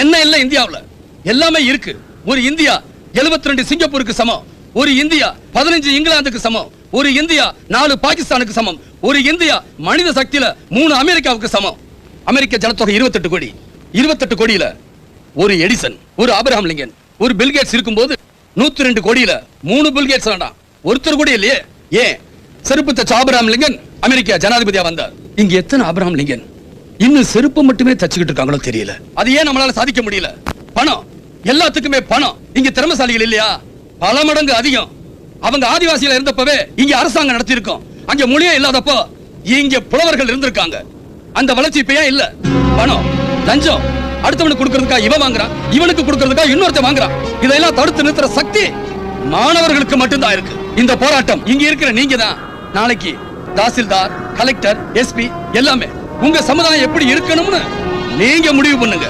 என்ன இல்ல இந்தியாவுல எல்லாமே இருக்கு. ஒரு இந்தியா 72 சிங்கப்பூருக்கு சமம். ஒரு இந்தியா 15 இங்கிலாந்துக்கு சமம். ஒரு இந்தியா 4 பாகிஸ்தானுக்கு சமம். ஒரு இந்தியா மனித சக்தியில 3 அமெரிக்காவுக்கு சமம். அமெரிக்க ஜனத்தொகை 28 கோடி. 28 கோடியில ஒரு எடிசன், ஒரு ஆபிரகாம் லிங்கன், ஒரு பில்கேட்ஸ் இருக்கும்போது 102 கோடியில 3 பில்கேட்ஸ் வேண்டாம், ஒருத்தர் கூட இல்லையே. ஏன் செருப்பு தச்ச ஆபிரகாம் லிங்கன் அமெரிக்கா ஜனாதிபதியா வந்தார். இங்க எத்தனை ஆபிரகாம் லிங்கன் இன்னும் செருப்பு மட்டுமே தச்சுக்கிட்டு இருக்காங்களோ தெரியல. அது ஏன் நம்மளால சாதிக்க முடியல? பணம், எல்லாத்துக்குமே பணம். இங்க திறமசாலிகள் இல்லையா? பல மடங்கு அதிகம். அவங்க ஆதிவாசியில இருந்தப்பவே இங்க அரசாங்கம் நடத்தி இருக்கோம். அங்க மொழியே இல்லாதப்போ இங்க புலவர்கள் இருந்திருக்காங்க. அந்த வளர்ச்சி இப்ப ஏன் இல்ல? பணம், லஞ்சம், அடுத்தவனுக்கு கொடுக்கறதுக்கா இவன் வாங்குறான், இவனுக்கு கொடுக்கறதுக்கா இன்னொருத்த வாங்குறான். இதெல்லாம் தடுத்து நிறுத்துற சக்தி மாணவர்களுக்கு மட்டும்தான் இருக்கு. இந்த போராட்டம் இங்க இருக்கிற நீங்க தான் நாளைக்கு தாசில்தார், கலெக்டர், எஸ்பி எல்லாமே உங்க சமுதாயம் எப்படி இருக்கணும்னு நீங்க முடிவு பண்ணுங்க.